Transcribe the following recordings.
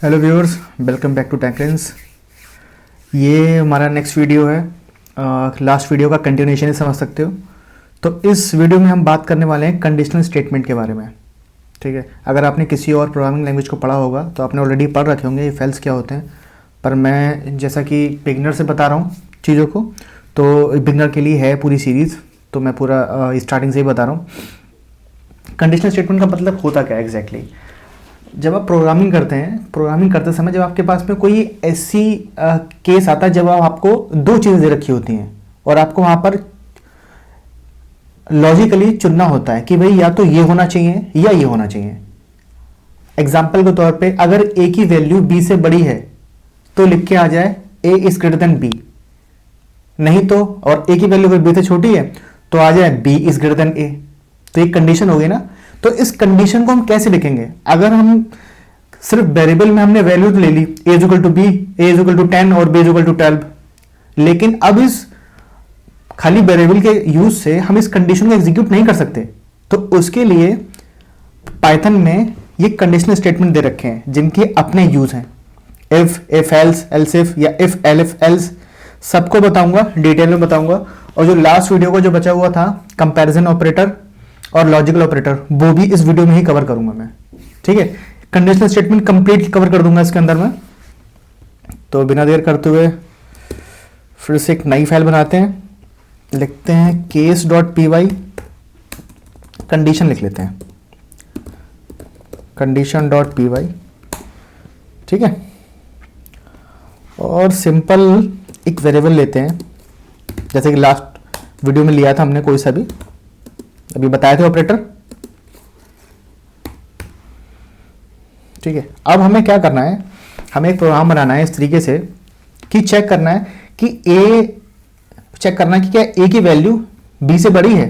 Hello viewers, welcome back to टेक्रेंस। ये हमारा नेक्स्ट वीडियो है। लास्ट वीडियो का कंटिन्यूएशन ही समझ सकते हो। तो इस वीडियो में हम बात करने वाले हैं कंडीशनल स्टेटमेंट के बारे में। ठीक है, अगर आपने किसी और प्रोग्रामिंग लैंग्वेज को पढ़ा होगा तो आपने ऑलरेडी पढ़ रखे होंगे इफ एल्स क्या होते हैं, पर मैं जैसा कि बिगनर से बता रहा हूँ चीज़ों को, तो बिगनर के लिए है पूरी सीरीज़, तो मैं पूरा स्टार्टिंग से ही बता रहा हूँ। कंडीशनल स्टेटमेंट का मतलब होता क्या है एग्जैक्टली। जब आप प्रोग्रामिंग करते हैं, प्रोग्रामिंग करते समय जब आपके पास में कोई ऐसी केस आता है जब आपको दो चीज़ें दे रखी होती हैं और आपको वहाँ पर लॉजिकली चुनना होता है कि भाई या तो ये होना चाहिए या ये होना चाहिए। एग्जाम्पल के तौर पे अगर ए की वैल्यू बी से बड़ी है तो लिख के आ जाए ए इज ग्रेटर देन बी, नहीं तो और ए की वैल्यू अगर बी से छोटी है तो आ जाए बी इज ग्रेटर देन ए। तो एक कंडीशन हो गई ना। तो इस कंडीशन को हम कैसे लिखेंगे? अगर हम सिर्फ वेरिएबल में हमने वैल्यू तो ले ली a is equal to B, a is equal to 10 और b इज इक्वल टू 12, लेकिन अब इस खाली वेरिएबल के यूज से हम इस कंडीशन को एग्जीक्यूट नहीं कर सकते। तो उसके लिए पाइथन में ये कंडीशनल स्टेटमेंट दे रखे हैं जिनके अपने यूज हैं। इफ एल्स, एल्स इफ या इफ एल्फ एल्स, सबको बताऊंगा, डिटेल में बताऊंगा। और जो लास्ट वीडियो को जो बचा हुआ था कंपैरिजन ऑपरेटर और लॉजिकल ऑपरेटर, वो भी इस वीडियो में ही कवर करूंगा मैं। ठीक है, कंडीशनल स्टेटमेंट कंप्लीट कवर कर दूंगा इसके अंदर में। तो बिना देर करते हुए फिर से एक नई फाइल बनाते हैं, लिखते हैं case dot P Y, condition लिख लेते हैं, कंडीशन डॉट पी वाई। ठीक है, और सिंपल एक वेरिएबल लेते हैं जैसे कि लास्ट वीडियो में लिया था हमने, कोई सा भी अभी बताए थे ऑपरेटर। ठीक है, अब हमें क्या करना है, हमें एक प्रोग्राम बनाना है इस तरीके से कि चेक करना है कि क्या ए की वैल्यू बी से बड़ी है।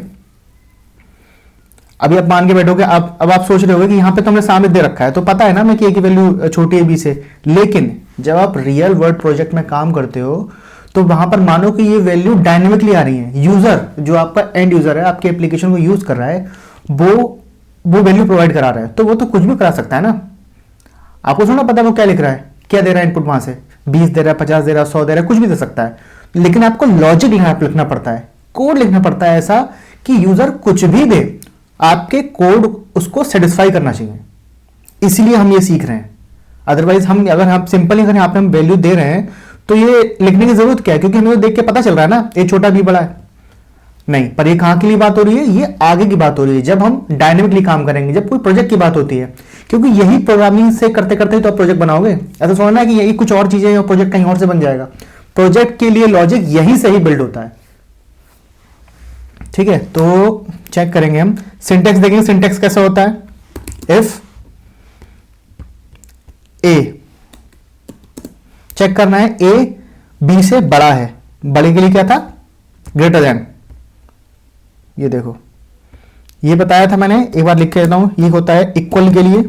अभी आप मान के बैठोगे, अब आप सोच रहे होगे कि यहां पे तो हमने सामने दे रखा है तो पता है ना मैं कि ए की वैल्यू छोटी है बी से। लेकिन जब आप रियल वर्ल्ड प्रोजेक्ट में काम करते हो तो वहां पर मानो कि ये वैल्यू डायनेमिकली आ रही है। यूजर जो आपका एंड यूजर है, आपके एप्लीकेशन को यूज कर रहा है, वो वैल्यू प्रोवाइड करा रहा है, तो वो तो कुछ भी करा सकता है ना। आपको थोड़ा पता है वो क्या लिख रहा है, क्या दे रहा है इनपुट, वहां से 20 दे रहा है, 50 दे रहा है, 100 दे रहा है, कुछ भी दे सकता है। लेकिन आपको लॉजिक लिखना पड़ता है, कोड लिखना पड़ता है ऐसा कि यूजर कुछ भी दे, आपके कोड उसको सेटिस्फाई करना चाहिए। इसलिए हम ये सीख रहे हैं। अदरवाइज अगर हम सिंपली अगर यहाँ पे हम वैल्यू दे रहे हैं तो ये लिखने की जरूरत क्या है, क्योंकि हमें तो देख के पता चल रहा है ना ए छोटा बी बड़ा है। नहीं, पर ये कहां के लिए बात हो रही है, ये आगे की बात हो रही है जब हम डायनेमिकली काम करेंगे, जब कोई प्रोजेक्ट की बात होती है। क्योंकि यही प्रोग्रामिंग से करते करते तो आप प्रोजेक्ट बनाओगे। ऐसा सोचना है कि यही कुछ और चीजें और प्रोजेक्ट कहीं और से बन जाएगा। प्रोजेक्ट के लिए लॉजिक यहीं से ही बिल्ड होता है। ठीक है, तो चेक करेंगे हम, सिंटेक्स देखेंगे सिंटेक्स कैसा होता है। इफ ए, चेक करना है ए बी से बड़ा है, बड़े के लिए क्या था, ग्रेटर देन। ये देखो, ये बताया था मैंने, एक बार लिख के देता हूं। ये होता है इक्वल के लिए,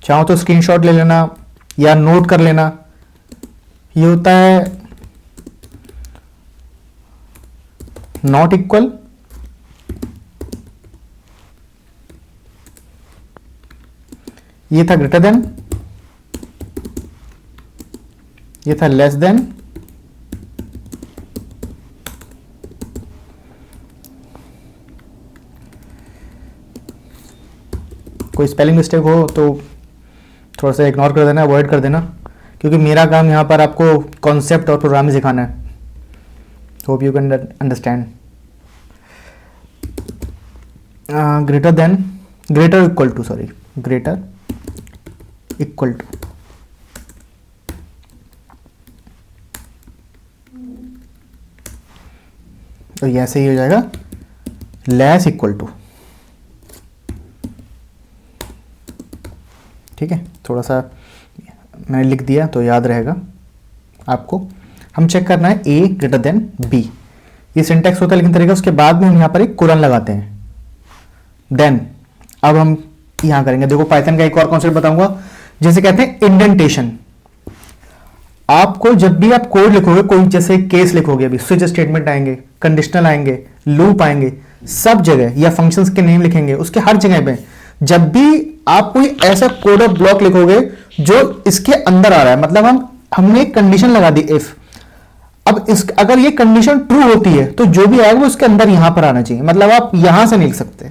चाहो तो स्क्रीनशॉट ले लेना या नोट कर लेना। ये होता है नॉट इक्वल, ये था ग्रेटर देन, ये था लेस देन, कोई स्पेलिंग मिस्टेक हो तो थोड़ा सा इग्नोर कर देना, अवॉइड कर देना, क्योंकि मेरा काम यहाँ पर आपको कॉन्सेप्ट और प्रोग्रामिंग सिखाना है। Hope you can understand. Greater than, greater equal to, sorry, greater equal to, तो ये ऐसे ही हो जाएगा लेस इक्वल टू। ठीक है, थोड़ा सा मैंने लिख दिया तो याद रहेगा आपको। हम चेक करना है ए ग्रेटर देन बी, ये सिंटेक्स होता है लेकिन तरीका उसके बाद में हम यहां पर एक कोलन लगाते हैं। देन अब हम यहां करेंगे, देखो पाइथन का एक और कॉन्सेप्ट बताऊंगा जिसे कहते हैं इंडेंटेशन। आपको जब भी आप कोड लिखोगे, कोई जैसे केस लिखोगे, अभी स्विच स्टेटमेंट आएंगे, कंडीशनल आएंगे, लूप आएंगे, सब जगह या फंक्शंस के नेम लिखेंगे, उसके हर जगह पे जब भी आप कोई ऐसा कोड ऑफ ब्लॉक लिखोगे जो इसके अंदर आ रहा है, मतलब हमने एक कंडीशन लगा दी इफ, अब इस अगर ये कंडीशन ट्रू होती है तो जो भी आएगा वो उसके अंदर यहां पर आना चाहिए, मतलब आप यहां से नहीं लिख सकते।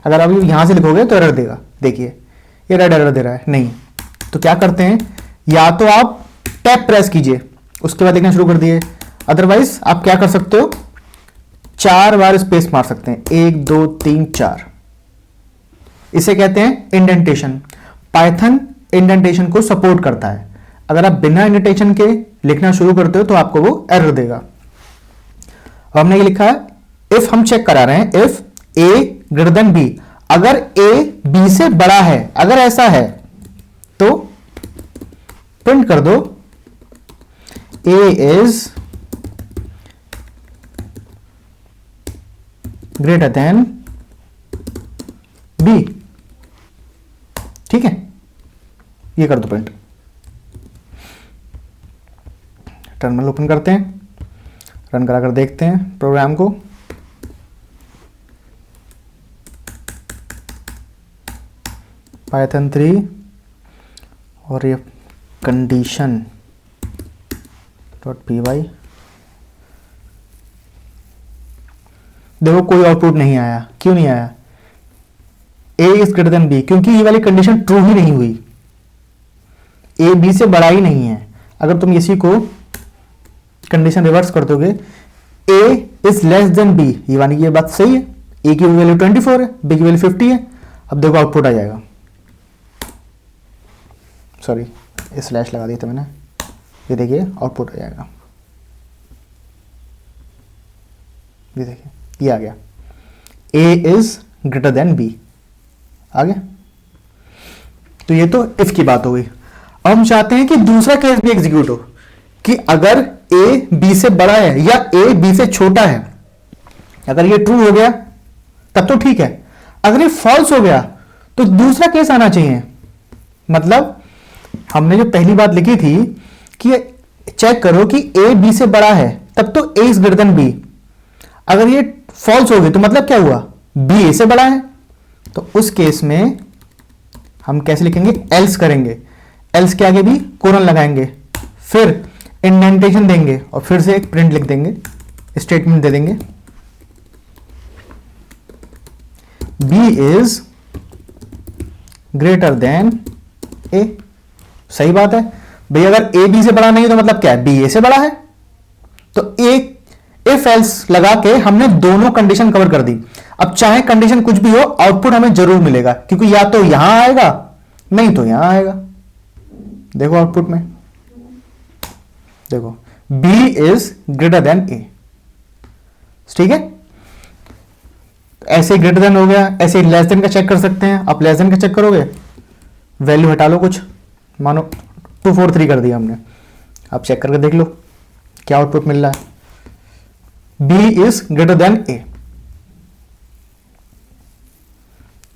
अगर आप यहां से लिखोगे तो एरर देगा, देखिए ये रेड एरर दे रहा है, नहीं। तो क्या करते हैं, या तो आप टैब प्रेस कीजिए उसके बाद लिखना शुरू कर दिए, अदरवाइज आप क्या कर सकते हो, 4 बार स्पेस मार सकते हैं, 1 2 3 4। इसे कहते हैं इंडेंटेशन। पाइथन इंडेंटेशन को सपोर्ट करता है। अगर आप बिना इंडेंटेशन के लिखना शुरू करते हो तो आपको वो एरर देगा। अब हमने ये लिखा है इफ, हम चेक करा रहे हैं if a greater than b, अगर a b से बड़ा है, अगर ऐसा है तो प्रिंट कर दो a is greater than b। ठीक है, ये कर दो प्रिंट। टर्मिनल ओपन करते हैं, रन कराकर देखते हैं प्रोग्राम को। पाइथन 3 और ये कंडीशन .py, देखो कोई आउटपुट नहीं आया। क्यों नहीं आया, a is greater than b, क्योंकि ये वाली कंडीशन ट्रू ही नहीं हुई, a b से बड़ा ही नहीं है। अगर तुम इसी को कंडीशन रिवर्स कर दोगे, a is less than b, ये वाली ये बात सही है, a की वैल्यू 24 है, b की वैल्यू 50 है। अब देखो आउटपुट आ जाएगा, सॉरी स्लैश लगा दिया था मैंने, ये देखिए आउटपुट आ जाएगा, ये देखिए ये आ गया, a is greater than b आ गया। तो ये तो इफ की बात हो गई। अब हम चाहते हैं कि दूसरा केस भी एग्जीक्यूट हो, कि अगर a b से बड़ा है या a b से छोटा है। अगर ये ट्रू हो गया तब तो ठीक है, अगर ये फॉल्स हो गया तो दूसरा केस आना चाहिए। मतलब हमने जो पहली बात लिखी थी कि चेक करो कि a b से बड़ा है, तब तो a is greater than b। अगर ये फॉल्स हो गई तो मतलब क्या हुआ, b a से बड़ा है। तो उस केस में हम कैसे लिखेंगे, एल्स करेंगे, एल्स के आगे भी कोलन लगाएंगे, फिर इंडेंटेशन देंगे और फिर से एक प्रिंट लिख देंगे, स्टेटमेंट दे देंगे b is greater than a। सही बात है भाई, अगर a b से बड़ा नहीं है तो मतलब क्या है, b a से बड़ा है। तो एक इफ एल्स लगा के हमने दोनों कंडीशन कवर कर दी। अब चाहे कंडीशन कुछ भी हो, आउटपुट हमें जरूर मिलेगा, क्योंकि या तो यहां आएगा नहीं तो यहां आएगा। देखो आउटपुट में, देखो b is greater than a। ठीक है, ऐसे ग्रेटर देन हो गया, ऐसे लेस देन का चेक कर सकते हैं। आप लेस देन का चेक करोगे, वैल्यू हटा लो कुछ, मानो 243 कर दिया हमने, आप चेक करके देख लो क्या आउटपुट मिल रहा है, b is greater than a।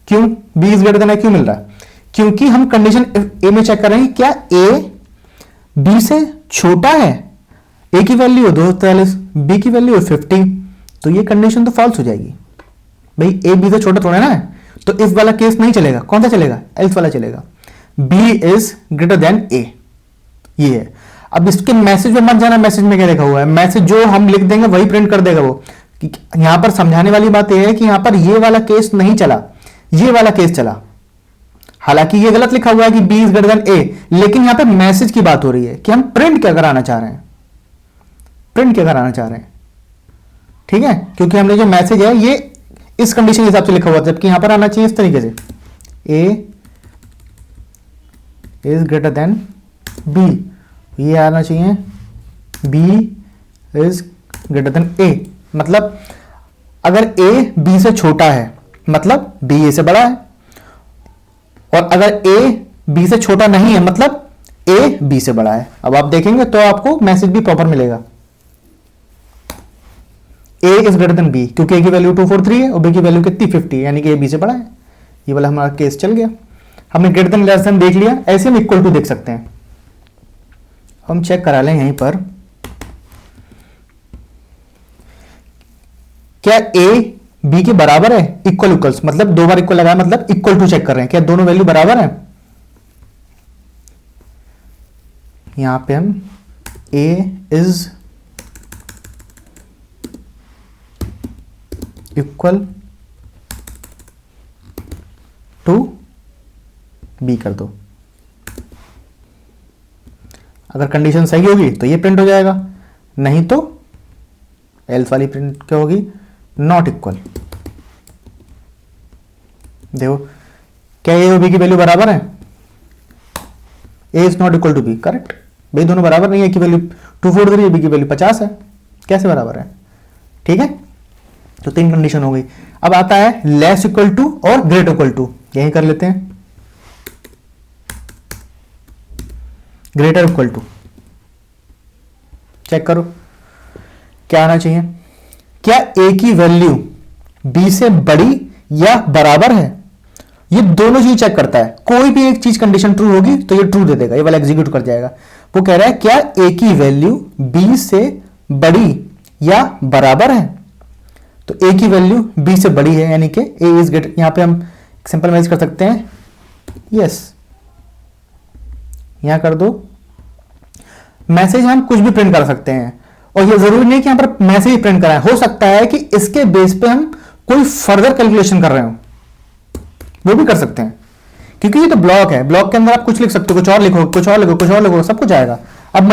क्यों b is greater than a क्यों मिल रहा है, क्योंकि हम कंडीशन a में चेक कर रहे हैं क्या a b से छोटा है। a की वैल्यू है 243, b की वैल्यू है 50, तो ये कंडीशन तो फॉल्स हो जाएगी भाई, a b से छोटा थोड़ा ना है। तो इफ वाला केस नहीं चलेगा, कौन सा चलेगा, एल्स वाला चलेगा। b is greater than a, ये है। अब इसके मैसेज में मत जाना, मैसेज में क्या लिखा हुआ है, मैसेज जो हम लिख देंगे वही प्रिंट कर देगा वो। यहां पर समझाने वाली बात यह है कि यहां पर ये वाला केस नहीं चला, ये वाला केस चला। हालांकि ये गलत लिखा हुआ है कि b is greater than a, लेकिन यहां पे मैसेज की बात हो रही है कि हम प्रिंट क्या कराना चाह रहे हैं, प्रिंट क्या कराना चाह रहे हैं। ठीक है, क्योंकि हमने जो मैसेज है ये इस कंडीशन के हिसाब से लिखा हुआ, जबकि यहां पर आना चाहिए इस तरीके से, a is greater than b, ये आना चाहिए b is greater than a। मतलब अगर a b से छोटा है मतलब b a से बड़ा है, और अगर a b से छोटा नहीं है मतलब a b से बड़ा है। अब आप देखेंगे तो आपको मैसेज भी प्रॉपर मिलेगा, a is greater than b, क्योंकि a की वैल्यू 243 है और b की वैल्यू कितनी 50, यानी कि a b से बड़ा है। ये वाला हमारा केस चल गया, हमने ग्रेटर देन लेस देन देख लिया, ऐसे हम इक्वल टू देख सकते हैं। हम चेक करा लें यहीं पर, क्या a बी के बराबर है, इक्वल इक्वल्स मतलब दो बार इक्वल लगाया मतलब इक्वल टू चेक कर रहे हैं, क्या दोनों वैल्यू बराबर है। यहां पे हम ए इज इक्वल टू बी कर दो। अगर कंडीशन सही होगी तो ये प्रिंट हो जाएगा, नहीं तो एल्स वाली प्रिंट क्या होगी, नॉट इक्वल। देखो क्या ए और बी की वैल्यू बराबर है, A is not equal to B, correct. भाई दोनों बराबर नहीं है, की वैल्यू 243 है, बी की वैल्यू 50 है, कैसे बराबर है, ठीक है। तो तीन कंडीशन हो गई। अब आता है लेस इक्वल टू और ग्रेट इक्वल टू, यही कर लेते हैं, ग्रेटर इक्वल टू। चेक करो क्या आना चाहिए, क्या ए की वैल्यू बी से बड़ी या बराबर है। ये दोनों चीज चेक करता है, कोई भी एक चीज कंडीशन ट्रू होगी तो ये ट्रू दे देगा, ये वाला एग्जीक्यूट कर जाएगा। वो कह रहा है क्या ए की वैल्यू बी से बड़ी या बराबर है, तो ए की वैल्यू बी से बड़ी है यानी कि ए इज ग्रेटर। यहां पे हम सिंपल मैच कर सकते हैं, यस, यहां कर दो। मैसेज हम कुछ भी प्रिंट कर सकते हैं, और ये जरूरी नहीं कि यहां पर मैसेज ही प्रिंट कराएं, हो सकता है कि इसके बेस पे हम कोई फर्दर कैलकुलेशन कर रहे हो, वो भी कर सकते हैं, क्योंकि ये तो ब्लॉक है, ब्लॉक के अंदर आप कुछ लिख सकते हो, कुछ और लिखो, कुछ और लिखो, कुछ और लिखो, सब कुछ आएगा। अब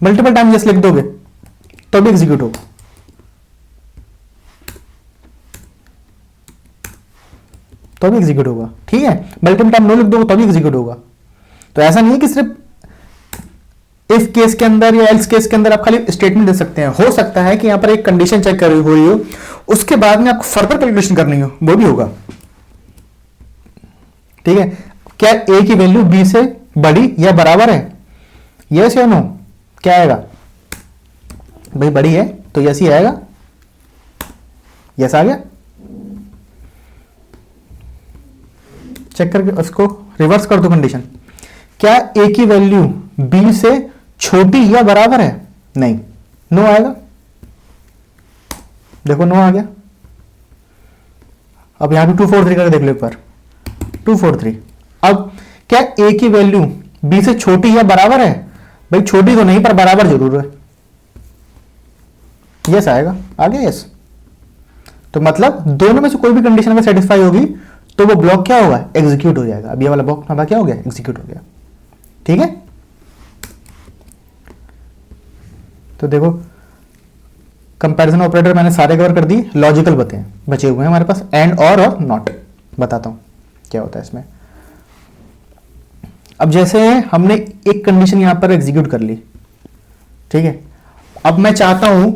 मल्टीपल टाइम जैसे लिख दोगे तो भी एग्जीक्यूट होगा, तो भी एग्जीक्यूट होगा, ठीक है। मल्टीपल टाइम नो लिख दोगे तो भी एग्जीक्यूट होगा। तो ऐसा नहीं है कि सिर्फ इफ केस के अंदर या एल्स केस के अंदर आप खाली स्टेटमेंट दे सकते हैं, हो सकता है कि यहां पर एक कंडीशन चेक कर हो रही हो, उसके बाद में आपको फर्दर कैलकुलेशन करनी हो, वो भी होगा, ठीक है। क्या ए की वैल्यू बी से बड़ी या बराबर है, यस या नो, क्या आएगा भाई, बड़ी है तो यस ही आएगा, यस आ गया। चेक करके उसको रिवर्स कर दो कंडीशन, क्या ए की वैल्यू बी से छोटी या बराबर है, नहीं, नो आएगा, देखो नो आ गया। अब यहां भी 243 करके देख लो एक बार, 243। अब क्या ए की वैल्यू बी से छोटी या बराबर है, भाई छोटी तो नहीं पर बराबर जरूर है, यस आएगा, आ गया यस। तो मतलब दोनों में से कोई भी कंडीशन अगर सेटिस्फाई होगी तो वो ब्लॉक क्या होगा, एग्जीक्यूट हो जाएगा। अब ये वाला ब्लॉक हमारा क्या हो गया, एग्जीक्यूट हो गया, ठीक है। तो देखो कंपैरिजन ऑपरेटर मैंने सारे कवर कर दी, लॉजिकल बचे हुए हैं हमारे पास एंड और नॉट। बताता हूं क्या होता है इसमें। अब जैसे हमने एक कंडीशन यहां पर एग्जीक्यूट कर ली, ठीक है। अब मैं चाहता हूं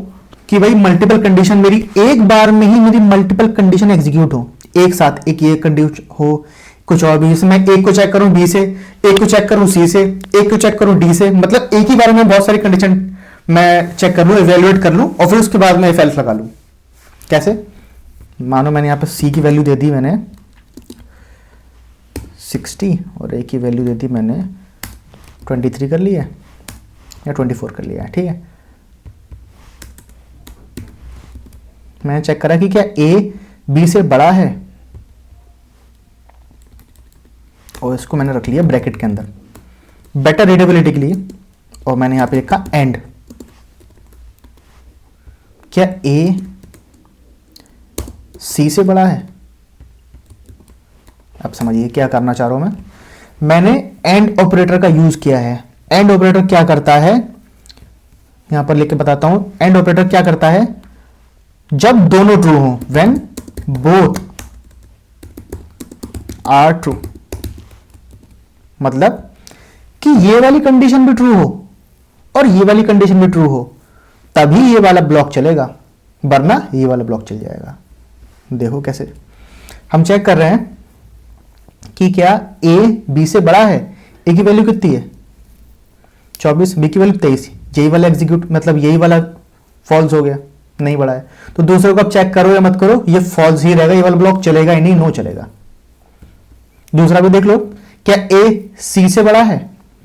कि भाई मल्टीपल कंडीशन मेरी एक बार में ही मेरी मल्टीपल कंडीशन एग्जीक्यूट हो एक साथ, एक ये कंडीशन हो, कुछ और भी, जैसे मैं एक को चेक करूं बी से, एक को चेक करूं सी से, एक को चेक करूं डी से, मतलब एक ही बार में बहुत सारी कंडीशन मैं चेक कर लूं, इवैल्यूएट कर लूं और फिर उसके बाद में इफ एल्स लगा लूं। कैसे, मानो मैंने यहां पे सी की वैल्यू दे दी मैंने 60 और ए की वैल्यू दे दी मैंने 23 कर लिया या 24 कर लिया है, ठीक है। मैंने चेक करा कि क्या ए बी से बड़ा है, और इसको मैंने रख लिया ब्रैकेट के अंदर बेटर रीडेबिलिटी के लिए, और मैंने यहां पे लिखा एंड। क्या ए सी से बड़ा है, अब समझिए क्या करना चाह रहा हूं मैंने एंड ऑपरेटर का यूज किया है। एंड ऑपरेटर क्या करता है, यहां पर लिख के बताता हूं। एंड ऑपरेटर क्या करता है, जब दोनों ट्रू हो, व्हेन बोथ आर ट्रू, मतलब कि ये वाली कंडीशन भी ट्रू हो और ये वाली कंडीशन भी ट्रू हो, तभी ये वाला ब्लॉक चलेगा, वरना ये वाला ब्लॉक चल जाएगा। देखो कैसे हम चेक कर रहे हैं कि क्या ए बी से बड़ा है। ए की वैल्यू कितनी है 24, बी की वैल्यू 23, यही वाला एग्जीक्यूट मतलब यही वाला फॉल्स हो गया, नहीं बड़ा है। तो दूसरे को अब चेक करो या मत करो, ये फॉल्स ही रहेगा, ये वाला ब्लॉक चलेगा ही नहीं, नो चलेगा। दूसरा भी देख लो, क्या ए सी से बड़ा है,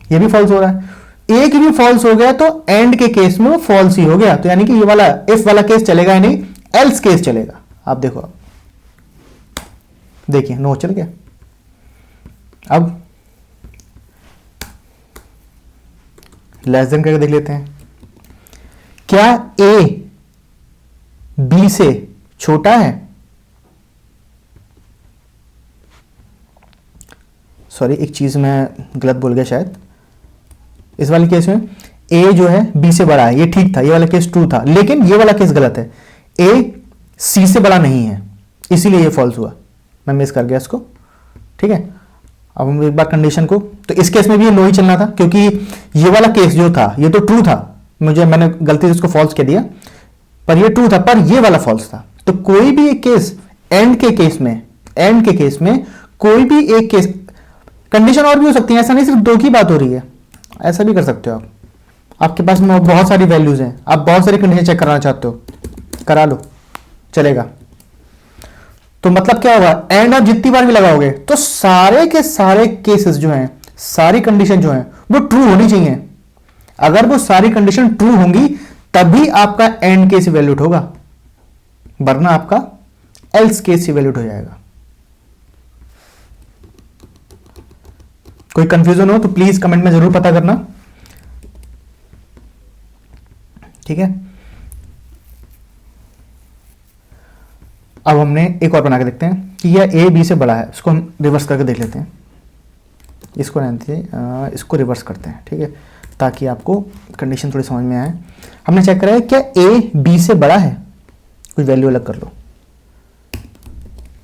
ये भी फॉल्स हो रहा है। एक भी फॉल्स हो गया तो एंड के केस में वो फॉल्स ही हो गया, तो यानी कि ये वाला इफ वाला केस चलेगा ही नहीं, एल्स केस चलेगा। आप देखो, देखिए नो चल गया। अब लेस देन करके देख लेते हैं, क्या ए बी से छोटा है? सॉरी, एक चीज मैं गलत बोल गया शायद। इस वाले केस में ए जो है बी से बड़ा है, ये ठीक था, ये वाला केस ट्रू था, लेकिन ये वाला केस गलत है, ए सी से बड़ा नहीं है, इसीलिए ये फॉल्स हुआ, मैं मिस कर गया इसको। ठीक है, अब हम एक बार कंडीशन को, तो इस केस में भी ये नो ही चलना था, क्योंकि ये वाला केस जो था ये तो ट्रू था, मैंने गलती से इसको फॉल्स कह दिया, पर ये ट्रू था, पर ये वाला फॉल्स था। तो कोई भी एक केस, एंड के केस में कोई भी एक केस, कंडीशन और भी हो सकती है, ऐसा नहीं सिर्फ दो की बात हो रही है, ऐसा भी कर सकते हो आप। आपके पास में बहुत सारी वैल्यूज हैं, आप बहुत सारी कंडीशन चेक कराना चाहते हो, करा लो, चलेगा। तो मतलब क्या होगा, एंड आप जितनी बार भी लगाओगे तो सारे के सारे केसेस जो हैं, सारी कंडीशन जो हैं वो ट्रू होनी चाहिए। अगर वो सारी कंडीशन ट्रू होंगी तभी आपका एंड केस इवैल्यूएट होगा, वरना आपका एल्स केस इवैल्यूएट हो जाएगा। कोई कंफ्यूजन हो तो प्लीज कमेंट में जरूर पता करना, ठीक है। अब हमने एक और बना के देखते हैं कि यह ए बी से बड़ा है, इसको हम रिवर्स करके देख लेते हैं, इसको इसको रिवर्स करते हैं, ठीक है, ताकि आपको कंडीशन थोड़ी समझ में आए। हमने चेक करा है क्या ए बी से बड़ा है, कोई वैल्यू अलग कर लो,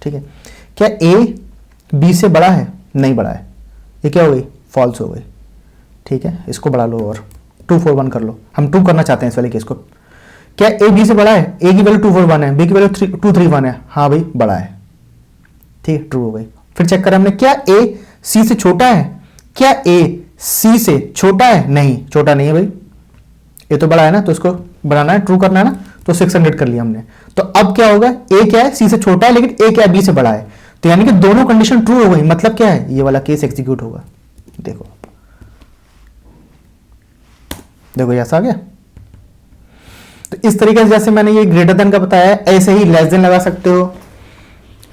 ठीक है। क्या ए बी से बड़ा है? नहीं बड़ा है, ये क्या हो गई, फॉल्स हो गई, ठीक है। इसको बढ़ा लो और 2 4 1 कर लो, हम 2 करना चाहते हैं इस वाले केस को। क्या ए बी से बड़ा है? ए की वैल्यू 2 4 1 है, बी की वैल्यू 2 3 1 है, हाँ भाई बड़ा है, ठीक है, ट्रू हो गई। फिर चेक करा हमने, क्या ए सी से छोटा है? क्या ए सी से छोटा है? नहीं, छोटा नहीं है भाई, ये तो बड़ा है ना, तो इसको बनाना है, ट्रू करना है ना, तो 600 कर लिया हमने। तो अब क्या होगा, ए क्या है, सी से छोटा है, लेकिन ए क्या है, बी से बड़ा है, तो यानी कि दोनों कंडीशन ट्रू हो गई। मतलब क्या है, ये वाला केस एग्जीक्यूट होगा। देखो देखो ऐसा आ गया। तो इस तरीके से जैसे मैंने ये ग्रेटर देन का बताया, ऐसे ही लेस देन लगा सकते हो,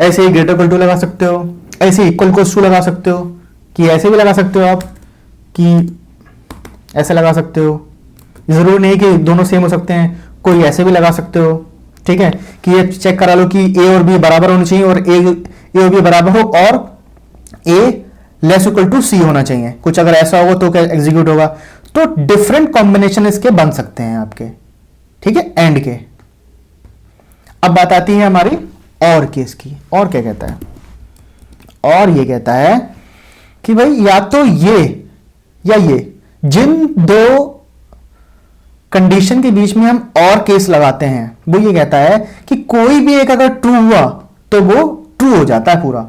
ऐसे ही ग्रेटर इक्वल टू लगा सकते हो, ऐसे इक्वल कोस टू लगा सकते हो, कि ऐसे भी लगा सकते हो आप, कि ऐसे लगा सकते हो, जरूरी नहीं कि दोनों सेम हो सकते हैं, कोई ऐसे भी लगा सकते हो, ठीक है। कि ये चेक करा लो कि ए और बी बराबर होने चाहिए, और ए और बी बराबर हो, और ए लेस इक्वल टू सी होना चाहिए, कुछ अगर ऐसा होगा तो क्या एग्जीक्यूट होगा। तो डिफरेंट कॉम्बिनेशन इसके बन सकते हैं आपके, ठीक है, एंड के। अब बात आती है हमारी और केस की। और क्या कहता है, और ये कहता है कि भाई या तो ये या ये, जिन दो कंडीशन के बीच में हम और केस लगाते हैं, वो ये कहता है कि कोई भी एक अगर ट्रू हुआ तो वो ट्रू हो जाता है पूरा,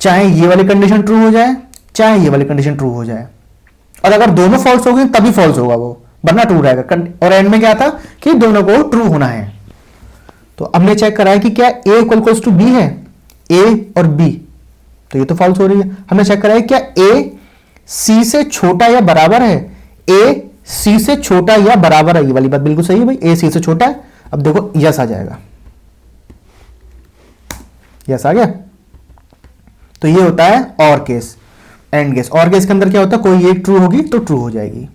चाहे ये वाली कंडीशन ट्रू हो जाए, चाहे ये वाली कंडीशन ट्रू हो जाए, और अगर दोनों फॉल्स हो गए तभी फॉल्स होगा वो, वरना ट्रू रहेगा। और एंड में क्या था कि दोनों को ट्रू होना है। तो हमने चेक करा है कि क्या ए इक्वल टू बी है, ए और बी, तो ये तो फॉल्स हो रही है। हमने चेक करा है क्या ए सी से छोटा या बराबर है, ए सी से छोटा या बराबर है, ये वाली बात बिल्कुल सही है भाई, ए सी से छोटा है। अब देखो यस आ जाएगा, यस आ गया। तो ये होता है और केस, एंड केस। और केस के अंदर क्या होता है, कोई एक ट्रू होगी तो ट्रू हो जाएगी,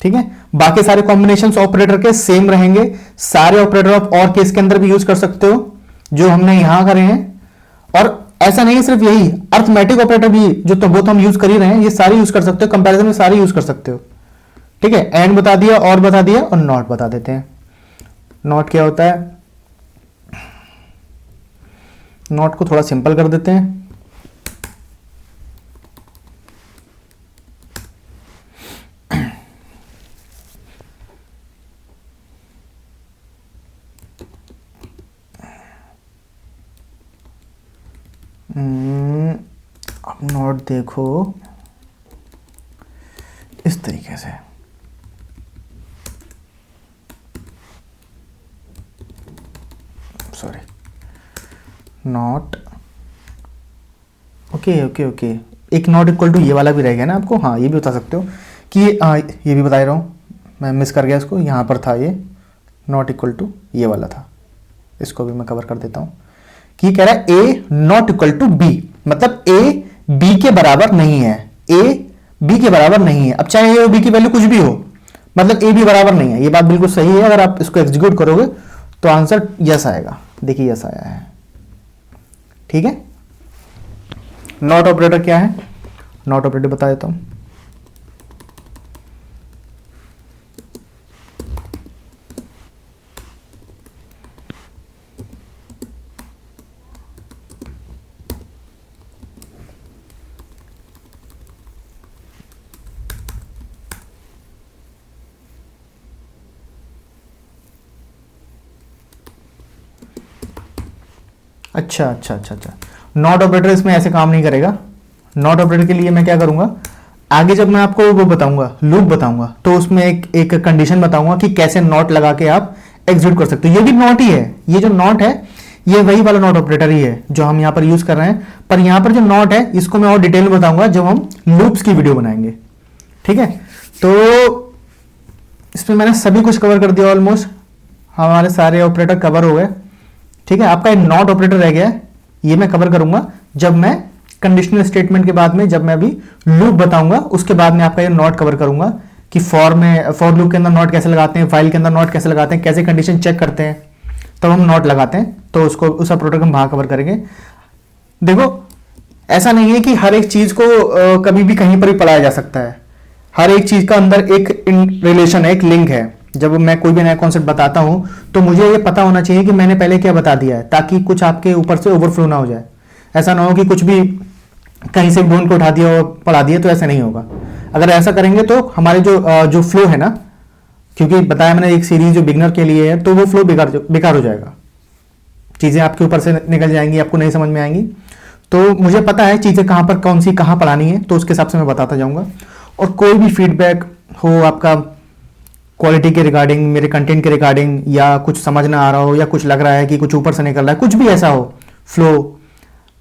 ठीक है। बाकी सारे कॉम्बिनेशंस ऑपरेटर के सेम रहेंगे, सारे ऑपरेटर आप और केस के अंदर भी यूज कर सकते हो जो हमने यहां करे हैं। और ऐसा नहीं है सिर्फ यही, अर्थमेटिक ऑपरेटर भी जो तो वो तो हम यूज कर ही रहे हैं, ये सारे यूज कर सकते हो, कंपैरिजन में सारे यूज कर सकते हो, ठीक है। एंड बता दिया, और बता दिया, और नॉट बता देते हैं। नॉट क्या होता है, नॉट को थोड़ा सिंपल कर देते हैं। अब नॉट देखो इस तरीके से, sorry, not okay okay okay, एक नॉट इक्वल टू ये वाला भी रहेगा ना आपको, हाँ ये भी बता सकते हो कि ये भी बता रहा हूँ मैं, मिस कर गया इसको, यहाँ पर था ये नॉट इक्वल टू ये वाला था, इसको भी मैं कवर कर देता हूं कि ये कह रहा है ए नॉट इक्वल टू बी, मतलब ए बी के बराबर नहीं है, ए बी के बराबर नहीं है। अब चाहे ए और बी की वैल्यू कुछ भी हो, मतलब ए बी बराबर नहीं है, ये बात बिल्कुल सही है। अगर आप इसको एग्जीक्यूट करोगे तो आंसर यस आएगा। देखिए यस आया है, ठीक है। नॉट ऑपरेटर क्या है, नॉट ऑपरेटर बता देता हूं। अच्छा अच्छा अच्छा अच्छा, नॉट ऑपरेटर इसमें ऐसे काम नहीं करेगा। नॉट ऑपरेटर के लिए मैं क्या करूंगा, आगे जब मैं आपको वो बताऊंगा, लूप बताऊंगा, तो उसमें एक कंडीशन बताऊंगा कि कैसे नॉट लगा के आप एग्जीक्यूट कर सकते हो। ये भी नॉट ही है, ये जो नॉट है ये वही वाला नॉट ऑपरेटर ही है जो हम यहाँ पर यूज कर रहे हैं, पर यहाँ पर जो नॉट है इसको मैं और डिटेल में बताऊंगा जब हम लूप्स की वीडियो बनाएंगे, ठीक है। तो इसमें मैंने सभी कुछ कवर कर दिया, ऑलमोस्ट हमारे सारे ऑपरेटर कवर हो गए, ठीक है। आपका एक नॉट ऑपरेटर रह गया है, ये मैं कवर करूंगा जब मैं कंडीशनल स्टेटमेंट के बाद में, जब मैं अभी लूप बताऊंगा उसके बाद में आपका ये नॉट कवर करूंगा कि फॉर लूप के अंदर नॉट कैसे लगाते हैं, फाइल के अंदर नॉट कैसे लगाते हैं, कैसे कंडीशन चेक करते हैं तब हम नॉट लगाते हैं। तो उसको उस ऑपरेटर हम वहां कवर करेंगे। देखो ऐसा नहीं है कि हर एक चीज को कभी भी कहीं पर भी पढ़ाया जा सकता है, हर एक चीज का अंदर एक रिलेशन है, एक लिंक है। जब मैं कोई भी नया कॉन्सेप्ट बताता हूं तो मुझे ये पता होना चाहिए कि मैंने पहले क्या बता दिया है, ताकि कुछ आपके ऊपर से ओवरफ्लो ना हो जाए। ऐसा ना हो कि कुछ भी कहीं से ढूंढ के उठा दिया और पढ़ा दिया, तो ऐसा नहीं होगा। अगर ऐसा करेंगे तो हमारे जो फ्लो है ना, क्योंकि बताया मैंने एक सीरीज जो बिगनर के लिए है, तो वो फ्लो बेकार हो जाएगा, चीजें आपके ऊपर से निकल जाएंगी, आपको नहीं समझ में आएंगी। तो मुझे पता है चीजें कहां पर कौन सी कहां पढ़ानी है, तो उसके हिसाब से मैं बताता जाऊंगा। और कोई भी फीडबैक हो आपका क्वालिटी के रिगार्डिंग, मेरे कंटेंट के रिगार्डिंग, या कुछ समझ ना आ रहा हो, या कुछ लग रहा है कि कुछ ऊपर से निकल रहा है, कुछ भी ऐसा हो फ्लो,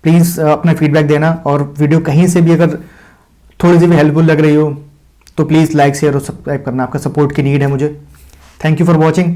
प्लीज अपना फीडबैक देना। और वीडियो कहीं से भी अगर थोड़ी सी भी हेल्पफुल लग रही हो तो प्लीज लाइक शेयर और सब्सक्राइब करना, आपका सपोर्ट की नीड है मुझे। Thank you for watching.